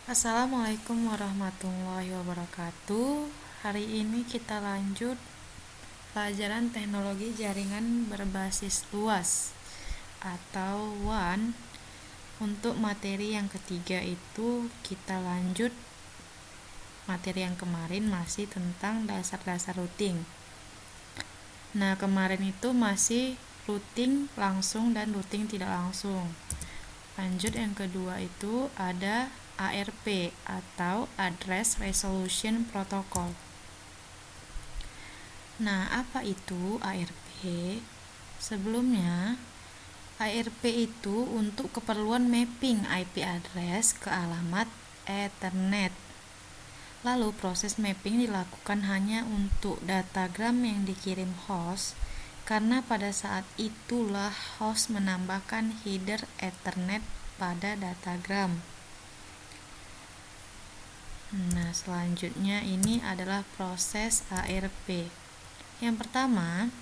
Assalamualaikum warahmatullahi wabarakatuh. Hari ini kita lanjut pelajaran teknologi jaringan berbasis luas atau WAN. Untuk materi yang ketiga itu kita lanjut materi yang kemarin masih tentang dasar-dasar routing. Nah, kemarin itu masih routing langsung dan routing tidak langsung. Lanjut yang kedua itu ada ARP atau Address Resolution Protocol. Nah, apa itu ARP? Sebelumnya, ARP itu untuk keperluan mapping IP address ke alamat Ethernet. Lalu proses mapping dilakukan hanya untuk datagram yang dikirim host, karena pada saat itulah host menambahkan header Ethernet pada datagram. Nah, selanjutnya ini adalah proses ARP. Yang pertama,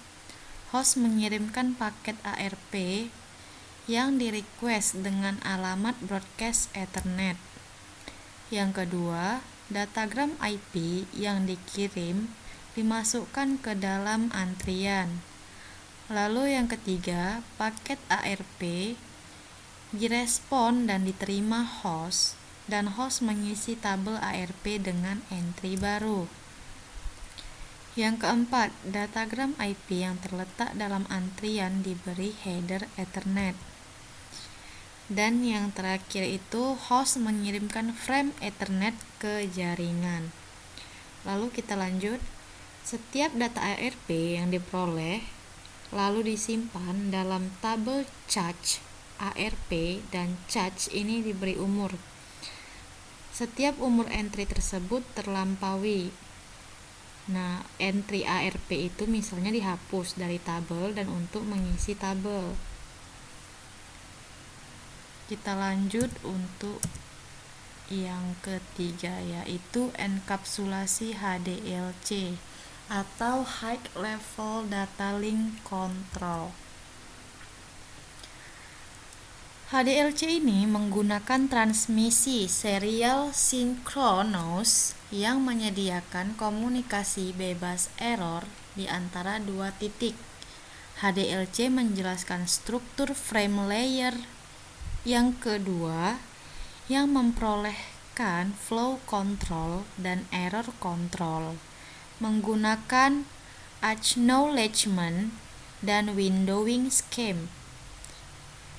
host mengirimkan paket ARP yang di-request dengan alamat broadcast Ethernet. Yang kedua, datagram IP yang dikirim dimasukkan ke dalam antrian. Lalu yang ketiga, paket ARP direspon dan diterima host, dan host mengisi tabel ARP dengan entry baru. Yang keempat, datagram IP yang terletak dalam antrian diberi header Ethernet. Dan yang terakhir itu host mengirimkan frame Ethernet ke jaringan. Lalu kita lanjut. Setiap data ARP yang diperoleh lalu disimpan dalam tabel charge ARP, dan charge ini diberi umur. Setiap umur entry tersebut terlampaui. Nah, entry ARP itu misalnya dihapus dari tabel dan untuk mengisi tabel. Kita lanjut untuk yang ketiga, yaitu enkapsulasi HDLC atau High Level Data Link Control. HDLC ini menggunakan transmisi serial sinkronus yang menyediakan komunikasi bebas error di antara dua titik. HDLC menjelaskan struktur frame layer. Yang kedua, yang memperolehkan flow control dan error control menggunakan acknowledgement dan windowing scheme.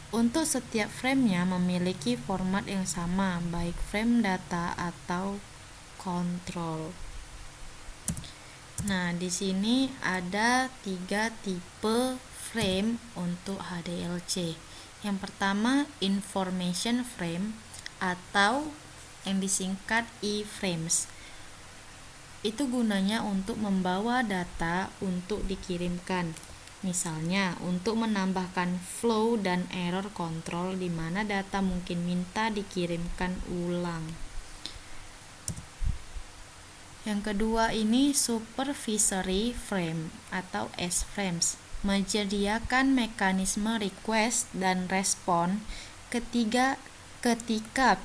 Untuk setiap framenya memiliki format yang sama, baik frame data atau kontrol. Nah, di sini ada 3 tipe frame untuk HDLC. Yang pertama, information frame atau yang disingkat iframes. Itu gunanya untuk membawa data untuk dikirimkan. Misalnya, untuk menambahkan flow dan error control di mana data mungkin minta dikirimkan ulang. Yang kedua ini supervisory frame atau S-frames, menyediakan mekanisme request dan respon ketika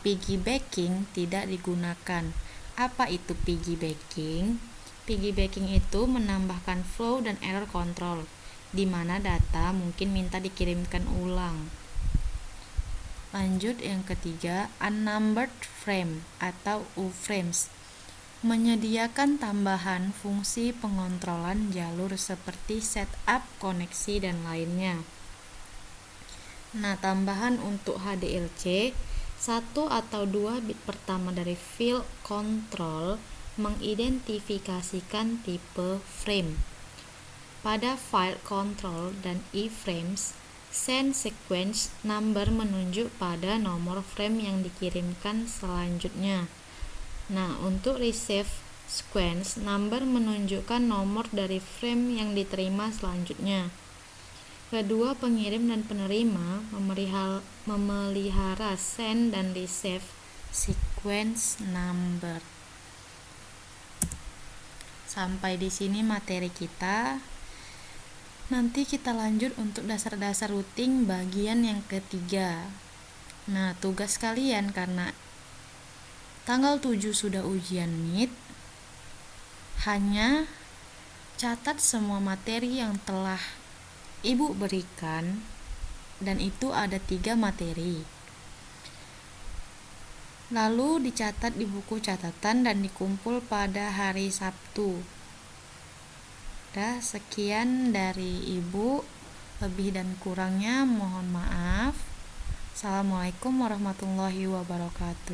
piggybacking tidak digunakan. Apa itu piggybacking? Piggybacking itu menambahkan flow dan error control di mana data mungkin minta dikirimkan ulang. Lanjut yang ketiga, unnumbered frame atau U-frames, menyediakan tambahan fungsi pengontrolan jalur seperti setup, koneksi, dan lainnya. Nah, tambahan untuk HDLC, 1 atau 2 bit pertama dari field control mengidentifikasikan tipe frame. Pada file control dan iframes, send sequence number menunjuk pada nomor frame yang dikirimkan selanjutnya. Nah, untuk receive sequence number menunjukkan nomor dari frame yang diterima selanjutnya. Kedua pengirim dan penerima memelihara send dan receive sequence number. Sampai di sini materi kita. Nanti kita lanjut untuk dasar-dasar routing bagian yang ketiga. Nah, tugas kalian karena tanggal 7 sudah ujian MIT, hanya catat semua materi yang telah Ibu berikan, dan itu ada 3 materi. Lalu dicatat di buku catatan dan dikumpul pada hari Sabtu. Sekian dari Ibu, lebih dan kurangnya mohon maaf. Assalamualaikum warahmatullahi wabarakatuh.